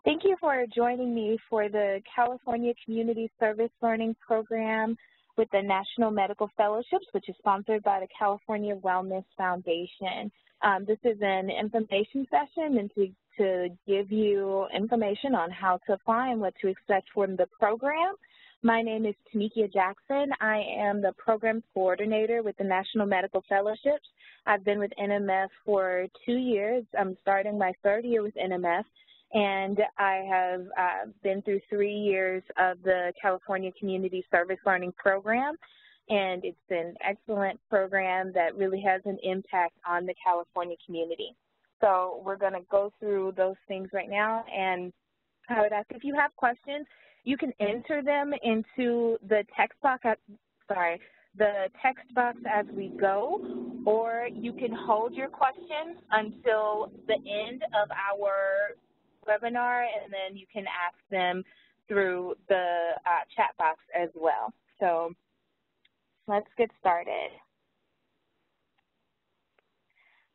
Thank you for joining me for the California Community Service Learning Program with the National Medical Fellowships, which is sponsored by the California Wellness Foundation. This is an information session and to give you information on how to apply and what to expect from the program. My name is Tamikia Jackson. I am the Programs Coordinator with the National Medical Fellowships. I've been with NMF for 2 years. I'm starting my 3rd year with NMF. And I have been through 3 years of the California Community Service Learning Program, and it's an excellent program that really has an impact on the California community. So we're going to go through those things right now, and I would ask if you have questions, you can enter them into the text box as we go, or you can hold your questions until the end of our webinar, and then you can ask them through the chat box as well. So let's get started.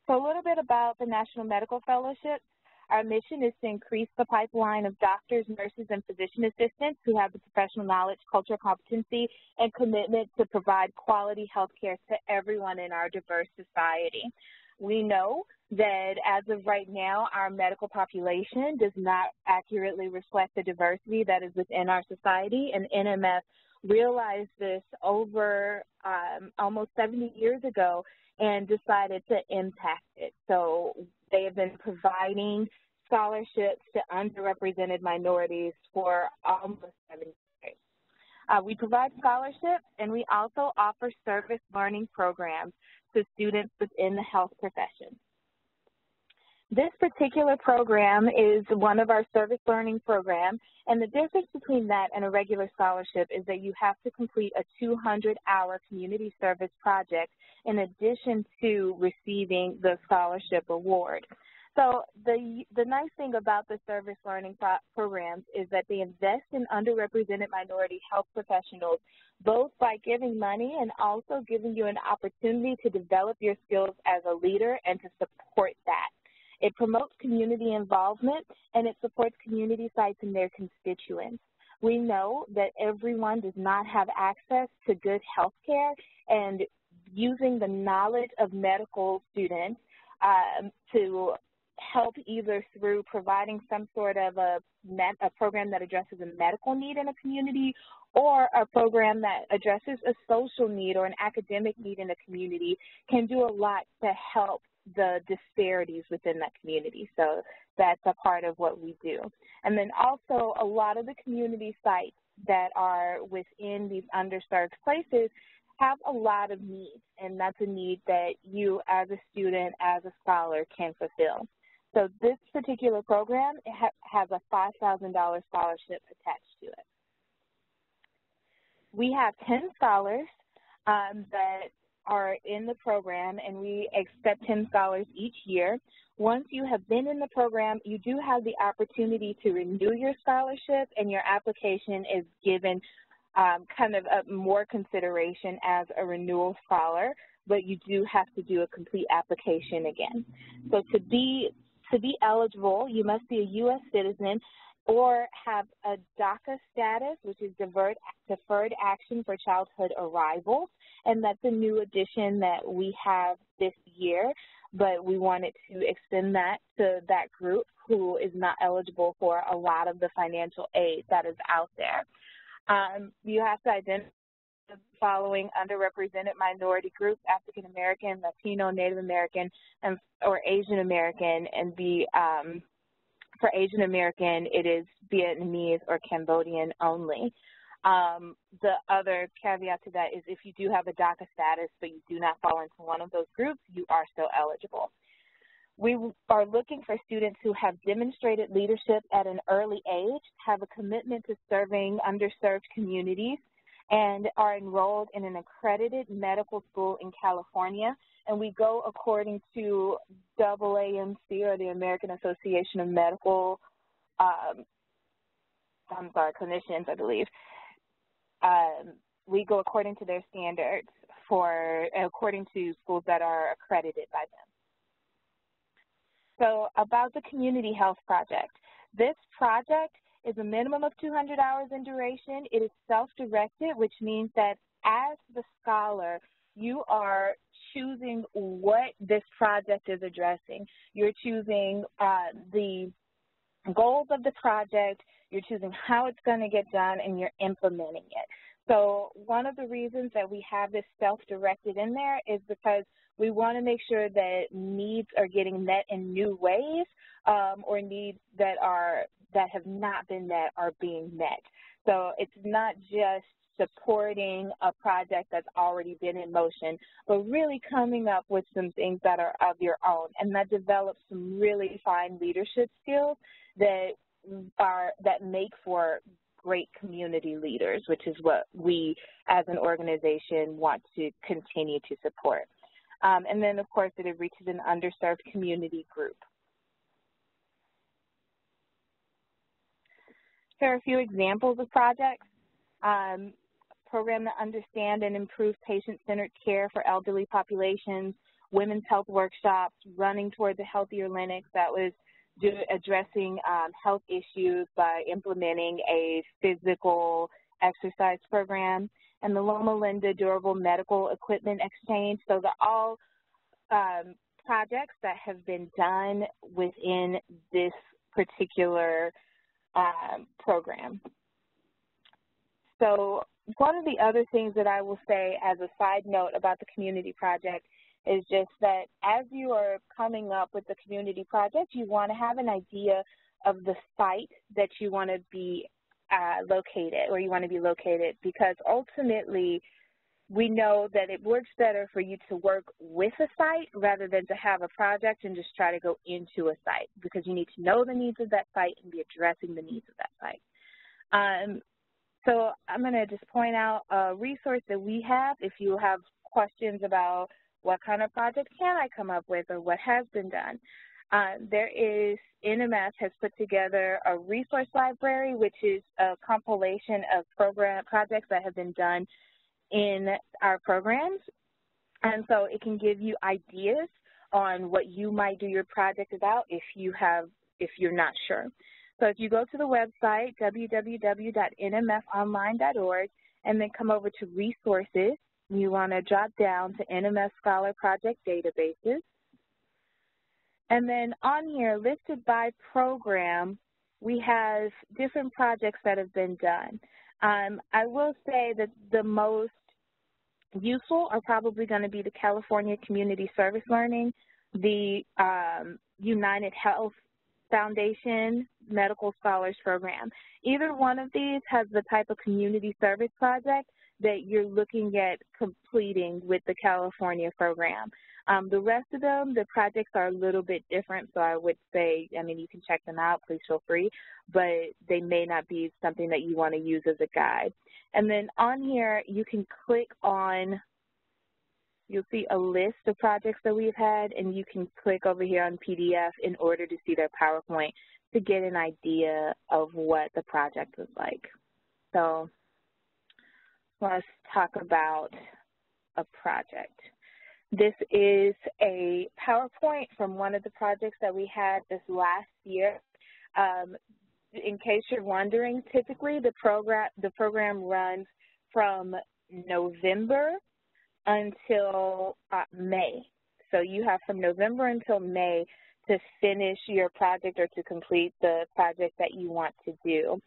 So a little bit about the National Medical Fellowship. Our mission is to increase the pipeline of doctors, nurses, and physician assistants who have the professional knowledge, cultural competency, and commitment to provide quality health care to everyone in our diverse society. We know that as of right now, our medical population does not accurately reflect the diversity that is within our society, and NMF realized this over almost 70 years ago and decided to impact it. So they have been providing scholarships to underrepresented minorities for almost 70 years. We provide scholarships, and we also offer service learning programs to students within the health profession. This particular program is one of our service learning programs, and the difference between that and a regular scholarship is that you have to complete a 200-hour community service project in addition to receiving the scholarship award. So the nice thing about the service learning programs is that they invest in underrepresented minority health professionals, both by giving money and also giving you an opportunity to develop your skills as a leader and to support that. It promotes community involvement, and it supports community sites and their constituents. We know that everyone does not have access to good health care, and using the knowledge of medical students to help either through providing some sort of a program that addresses a medical need in a community or a program that addresses a social need or an academic need in a community can do a lot to help the disparities within that community. So that's a part of what we do. And then also a lot of the community sites that are within these underserved places have a lot of needs, and that's a need that you as a student, as a scholar can fulfill. So this particular program has a $5,000 scholarship attached to it. We have 10 scholars that are in the program, and we accept 10 scholars each year. Once you have been in the program, you do have the opportunity to renew your scholarship, and your application is given kind of a more consideration as a renewal scholar, but you do have to do a complete application again. So to be eligible, you must be a U.S. citizen or have a DACA status, which is Deferred Action for Childhood Arrivals, and that's a new addition that we have this year, but we wanted to extend that to that group who is not eligible for a lot of the financial aid that is out there. You have to identify the following underrepresented minority groups: African American, Latino, Native American, or Asian American, and for Asian American, it is Vietnamese or Cambodian only. The other caveat to that is if you do have a DACA status but you do not fall into one of those groups, you are still eligible. We are looking for students who have demonstrated leadership at an early age, have a commitment to serving underserved communities, and are enrolled in an accredited medical school in California. And we go according to AAMC, or the American Association of Medical Clinicians, I believe. We go according to their standards according to schools that are accredited by them. So about the Community Health Project. This project is a minimum of 200 hours in duration. It is self-directed, which means that as the scholar, you are choosing what this project is addressing. You're choosing the goals of the project, you're choosing how it's going to get done, and you're implementing it. So one of the reasons that we have this self-directed in there is because we want to make sure that needs are getting met in new ways, or needs that have not been met are being met. So it's not just supporting a project that's already been in motion, but really coming up with some things that are of your own, and that develops some really fine leadership skills that make for great community leaders, which is what we as an organization want to continue to support. And then, of course, it reaches an underserved community group. Here are a few examples of projects. Program to understand and improve patient-centered care for elderly populations, women's health workshops, running towards a healthier Lennox that was addressing health issues by implementing a physical exercise program, and the Loma Linda Durable Medical Equipment Exchange. Those are all projects that have been done within this particular program. So one of the other things that I will say as a side note about the community project is just that as you are coming up with the community project, you want to have an idea of the site that you want to be located, because ultimately we know that it works better for you to work with a site rather than to have a project and just try to go into a site, because you need to know the needs of that site and be addressing the needs of that site. So I'm going to just point out a resource that we have if you have questions about what kind of project can I come up with or what has been done. NMS has put together a resource library, which is a compilation of projects that have been done in our programs. And so it can give you ideas on what you might do your project about if you're not sure. So if you go to the website, www.nmfonline.org, and then come over to resources, you want to drop down to NMS Scholar Project Databases. And then on here, listed by program, we have different projects that have been done. I will say that the most useful are probably going to be the California Community Service Learning, the United Health Foundation Medical Scholars Program. Either one of these has the type of community service project that you're looking at completing with the California program. The rest of them, the projects are a little bit different, so I would say, I mean, you can check them out, please feel free, but they may not be something that you want to use as a guide. And then on here, you can click on, you'll see a list of projects that we've had, and you can click over here on PDF in order to see their PowerPoint to get an idea of what the project was like. So let's talk about a project. This is a PowerPoint from one of the projects that we had this last year. In case you're wondering, typically the program runs from November until May. So you have from November until May to finish your project or to complete the project that you want to do.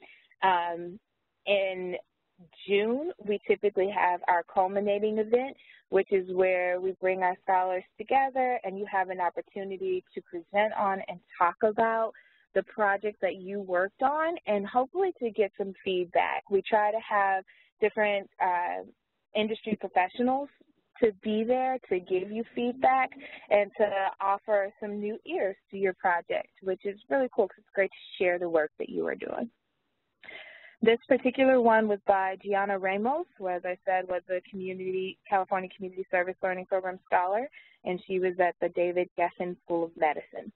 In June, we typically have our culminating event, which is where we bring our scholars together and you have an opportunity to present on and talk about the project that you worked on and hopefully to get some feedback. We try to have different industry professionals to be there to give you feedback and to offer some new ears to your project, which is really cool because it's great to share the work that you are doing. This particular one was by Gianna Ramos, who, as I said, was a California Community Service Learning Program scholar, and she was at the David Geffen School of Medicine.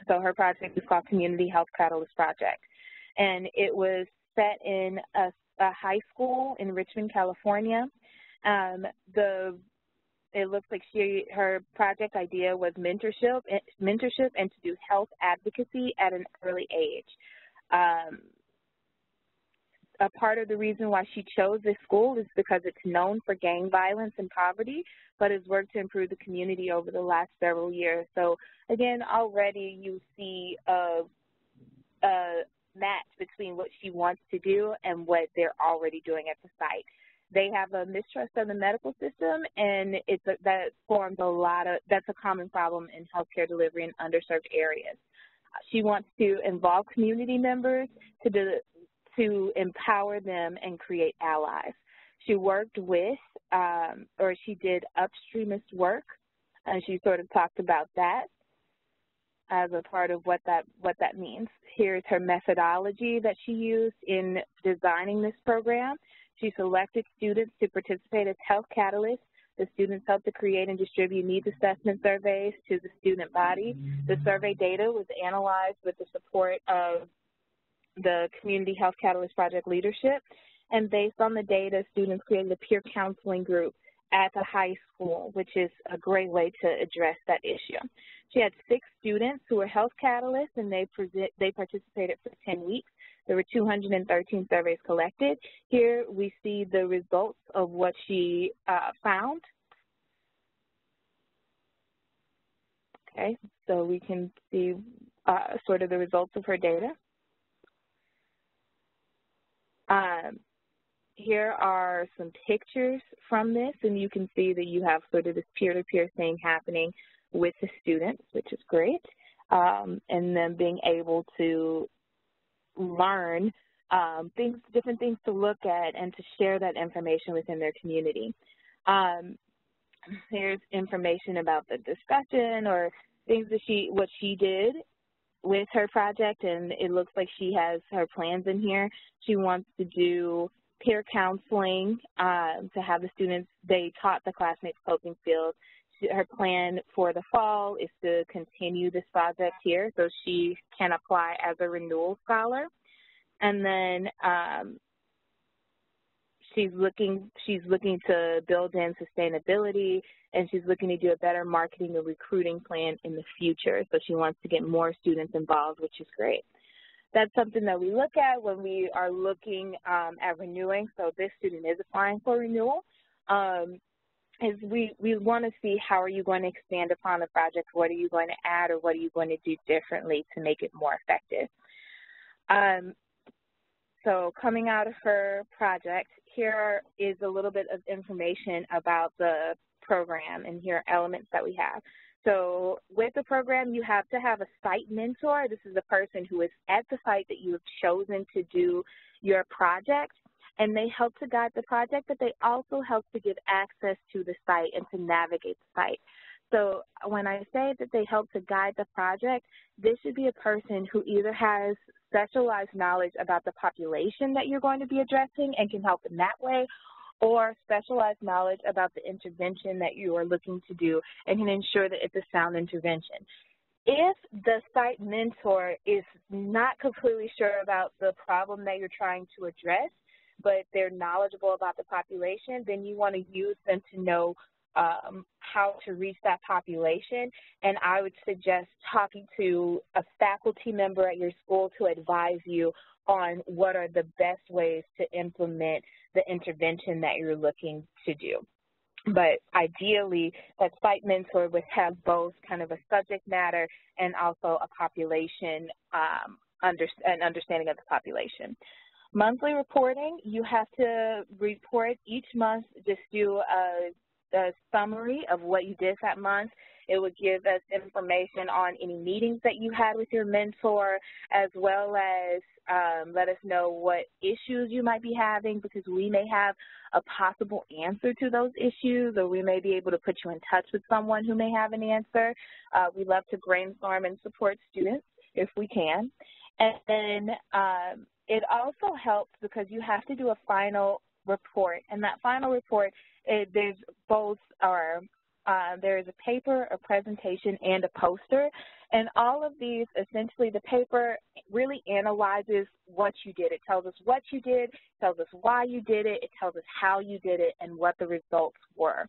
So her project is called Community Health Catalyst Project, and it was set in a high school in Richmond, California. The it looks like her project idea was mentorship and to do health advocacy at an early age. A part of the reason why she chose this school is because it's known for gang violence and poverty, but has worked to improve the community over the last several years. So again, already you see a match between what she wants to do and what they're already doing at the site. They have a mistrust of the medical system, and that's a common problem in healthcare delivery in underserved areas. She wants to involve community members to empower them and create allies. She worked with, or she did upstreamist work, and she sort of talked about that as a part of what that means. Here's her methodology that she used in designing this program. She selected students to participate as health catalysts. The students helped to create and distribute needs assessment surveys to the student body. The survey data was analyzed with the support of the Community Health Catalyst Project leadership, and based on the data, students created a peer counseling group at the high school, which is a great way to address that issue. She had 6 students who were health catalysts, and they participated for 10 weeks. There were 213 surveys collected. Here we see the results of what she found. Okay, so we can see sort of the results of her data. Here are some pictures from this, and you can see that you have sort of this peer-to-peer thing happening with the students, which is great, and then being able to learn different things to look at and to share that information within their community. Here's information about the discussion or things that what she did with her project, and it looks like she has her plans in here. She wants to do peer counseling to have the students, they taught the classmates coping skills. Her plan for the fall is to continue this project here so she can apply as a renewal scholar. And then she's looking to build in sustainability, and she's looking to do a better marketing and recruiting plan in the future. So she wants to get more students involved, which is great. That's something that we look at when we are looking at renewing. So this student is applying for renewal. Is we want to see how are you going to expand upon the project, what are you going to add, or what are you going to do differently to make it more effective. So coming out of her project, here is a little bit of information about the program, and here are elements that we have. So with the program, you have to have a site mentor. This is the person who is at the site that you have chosen to do your project, and they help to guide the project, but they also help to give access to the site and to navigate the site. So when I say that they help to guide the project, this should be a person who either has specialized knowledge about the population that you're going to be addressing and can help in that way, or specialized knowledge about the intervention that you are looking to do and can ensure that it's a sound intervention. If the site mentor is not completely sure about the problem that you're trying to address, but they're knowledgeable about the population, then you want to use them to know how to reach that population. And I would suggest talking to a faculty member at your school to advise you on what are the best ways to implement the intervention that you're looking to do. But ideally, that site mentor would have both kind of a subject matter and also a population, an understanding of the population. Monthly reporting, you have to report each month, just do a summary of what you did that month. It would give us information on any meetings that you had with your mentor, as well as let us know what issues you might be having, because we may have a possible answer to those issues, or we may be able to put you in touch with someone who may have an answer. We love to brainstorm and support students if we can. And then it also helps because you have to do a final report, and that final report, there's both there is a paper, a presentation, and a poster, and all of these, essentially the paper really analyzes what you did. It tells us what you did, tells us why you did it, it tells us how you did it, and what the results were.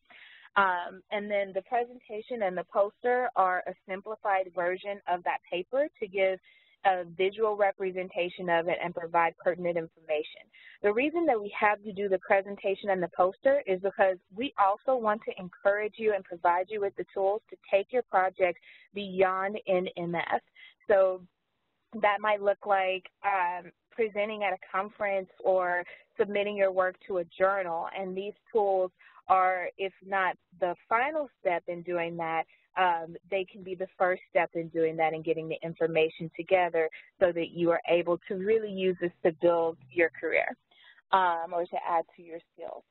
And then the presentation and the poster are a simplified version of that paper to give a visual representation of it and provide pertinent information. The reason that we have you do the presentation and the poster is because we also want to encourage you and provide you with the tools to take your project beyond NMS. So that might look like presenting at a conference or submitting your work to a journal, and these tools are, if not the final step in doing that, they can be the first step in doing that and getting the information together so that you are able to really use this to build your career or to add to your skills.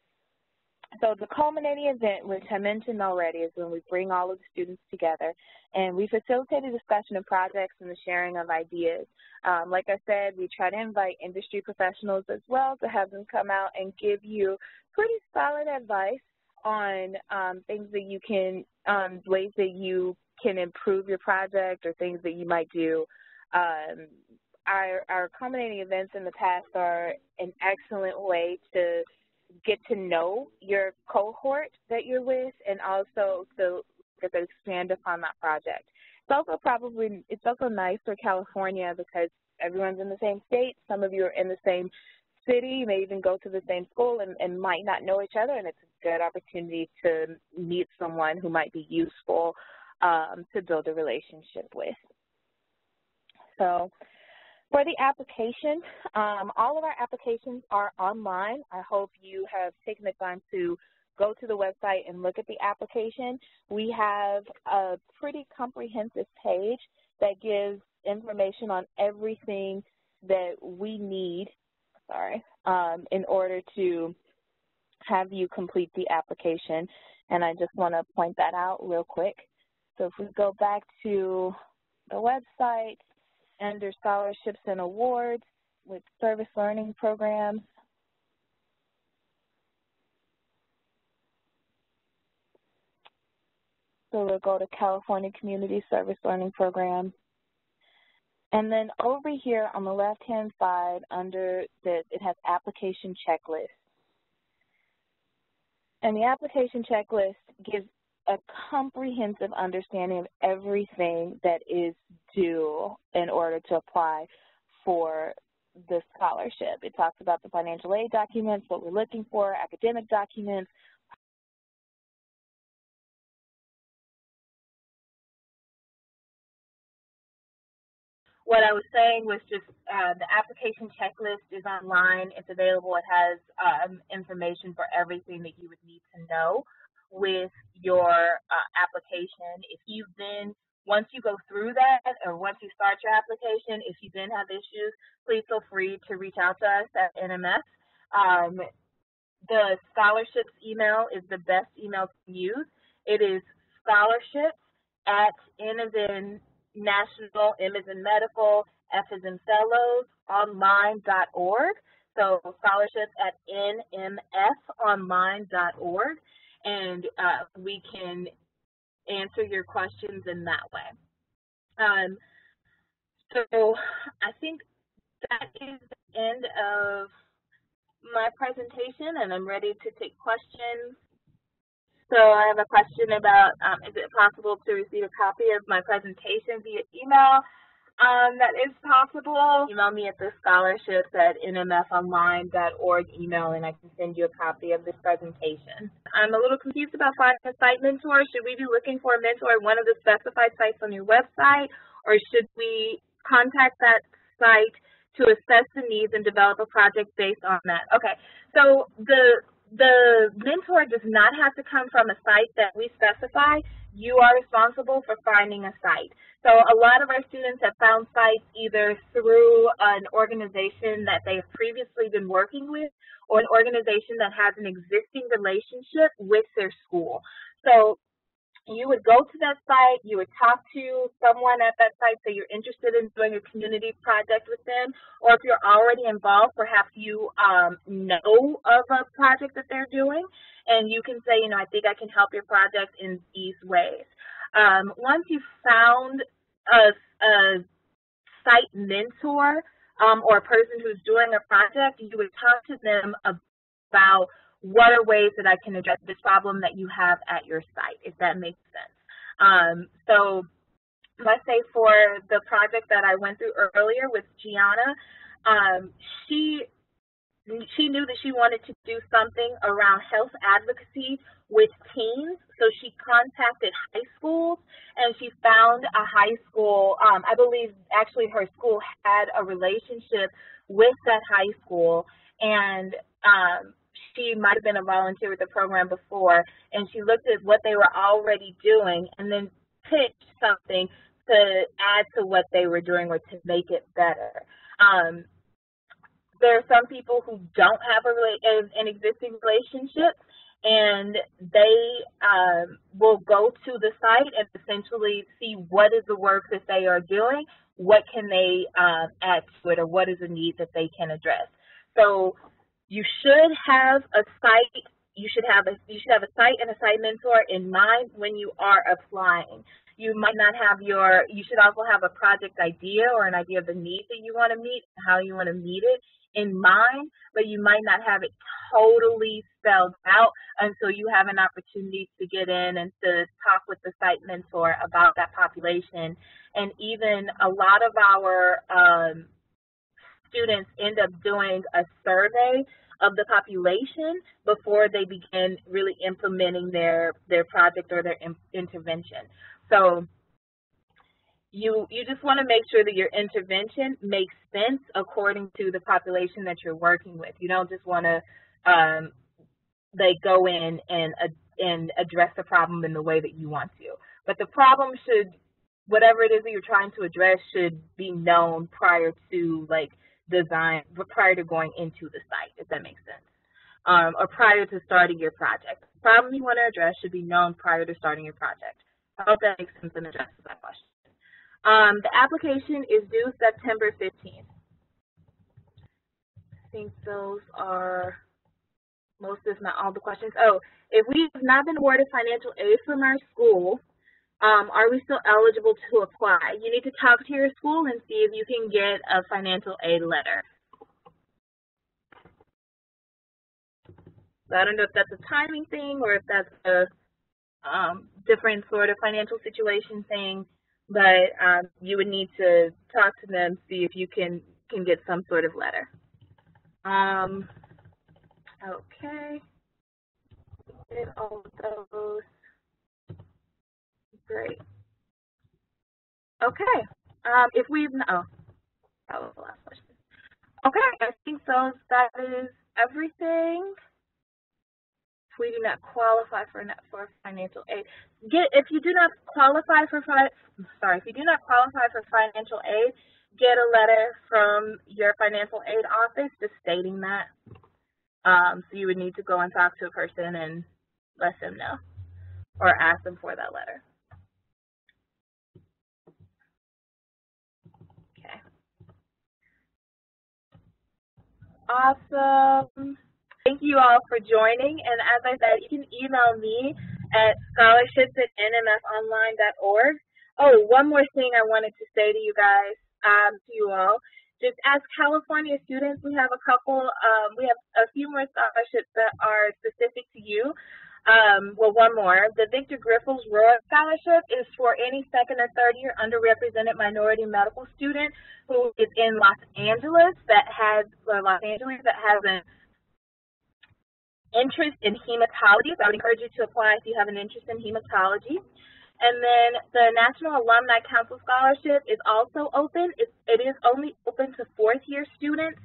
So the culminating event, which I mentioned already, is when we bring all of the students together and we facilitate a discussion of projects and the sharing of ideas. Like I said, we try to invite industry professionals as well to have them come out and give you pretty solid advice on things that you can, ways that you can improve your project or things that you might do. Our culminating events in the past are an excellent way to get to know your cohort that you're with and also to expand upon that project. It's also nice for California because everyone's in the same state. Some of you are in the same city. You may even go to the same school and might not know each other, and it's a good opportunity to meet someone who might be useful to build a relationship with. So for the application, all of our applications are online. I hope you have taken the time to go to the website and look at the application. We have a pretty comprehensive page that gives information on everything that we need, in order to have you complete the application. And I just want to point that out real quick. So if we go back to the website, under scholarships and awards with service learning programs. So we'll go to California Community Service Learning Program. And then over here on the left-hand side, under this, it has application checklist. And the application checklist gives a comprehensive understanding of everything that is due in order to apply for the scholarship. It talks about the financial aid documents, what we're looking for, academic documents. What I was saying was just the application checklist is online. It's available. It has information for everything that you would need to know with your application. If you've been, once you go through that or once you start your application, if you then have issues, please feel free to reach out to us at NMS. The scholarships email is the best email to use. It is scholarships@N as in national, M as in medical, F as in fellows, online.org. So scholarships@nmfonline.org. And we can answer your questions in that way. So I think that is the end of my presentation, and I'm ready to take questions. So I have a question about, is it possible to receive a copy of my presentation via email? That is possible. Email me at the scholarships@nmfonline.org email, and I can send you a copy of this presentation. I'm a little confused about finding a site mentor. Should we be looking for a mentor at one of the specified sites on your website, or should we contact that site to assess the needs and develop a project based on that? Okay, so the mentor does not have to come from a site that we specify. You are responsible for finding a site. So a lot of our students have found sites either through an organization that they've previously been working with or an organization that has an existing relationship with their school. So you would go to that site, you would talk to someone at that site, say you're interested in doing a community project with them, or if you're already involved, perhaps you know of a project that they're doing, and you can say, you know, I think I can help your project in these ways. Once you've found a site mentor or a person who's doing a project, you would talk to them about what are ways that I can address this problem that you have at your site, if that makes sense. So let's say for the project that I went through earlier with Gianna, she knew that she wanted to do something around health advocacy with teens, so she contacted high schools, and she found a high school, I believe actually her school had a relationship with that high school, and she might have been a volunteer with the program before, and she looked at what they were already doing and then pitched something to add to what they were doing or to make it better. There are some people who don't have an existing relationship, and they will go to the site and essentially see what is the work that they are doing, what can they add to it, or what is a need that they can address. So you should have a site. You should have a site and a site mentor in mind when you are applying. You might not have you should also have a project idea or an idea of the need that you want to meet, how you want to meet it in mind, but you might not have it totally spelled out until you have an opportunity to get in and to talk with the site mentor about that population. And even a lot of our students end up doing a survey of the population before they begin really implementing their project or their intervention. So you just want to make sure that your intervention makes sense according to the population that you're working with. You don't just want to go in and address the problem in the way that you want to. But the problem should, whatever it is that you're trying to address, should be known prior to prior to going into the site, if that makes sense, or prior to starting your project. The problem you want to address should be known prior to starting your project. I hope that makes sense and addresses that question. The application is due September 15th. I think those are most, if not all, the questions. Oh, if we have not been awarded financial aid from our school, are we still eligible to apply? You need to talk to your school and see if you can get a financial aid letter. So I don't know if that's a timing thing or if that's a different sort of financial situation thing, but you would need to talk to them, see if you can get some sort of letter. Okay, did all of those. Great. Okay. If we've that was the last question. Okay, I think so. That is everything. If we do not qualify for financial aid, if you do not qualify for financial aid, get a letter from your financial aid office just stating that. So you would need to go and talk to a person and let them know, or ask them for that letter. Awesome. Thank you all for joining. And as I said, you can email me at scholarships@nmfonline.org. Oh, one more thing I wanted to say to you guys, to you all. Just as California students, we have a few more scholarships that are specific to you. Well, one more. The Victor Griffles Roy Scholarship is for any second or third year underrepresented minority medical student who is in Los Angeles that has an interest in hematology. So I would encourage you to apply if you have an interest in hematology. And then the National Alumni Council Scholarship is also open. It is only open to fourth year students.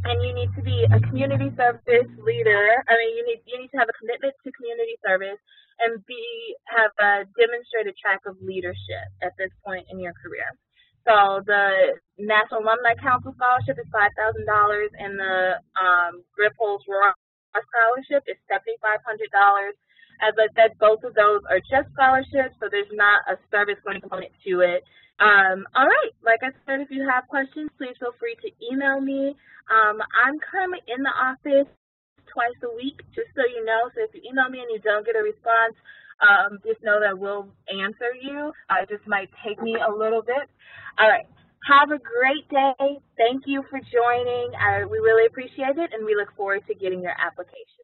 And you need to be a community service leader. I mean, you need to have a commitment to community service and have a demonstrated track of leadership at this point in your career. So the National Alumni Council Scholarship is $5,000, and the Griffles Roy Scholarship is $7,500. As I said, both of those are just scholarships, so there's not a service going component to it. All right, like I said, if you have questions, please feel free to email me. I'm currently in the office twice a week, just so you know. So if you email me and you don't get a response, just know that we'll answer you. It just might take me a little bit. All right, Have a great day. Thank you for joining. We really appreciate it, and we look forward to getting your application.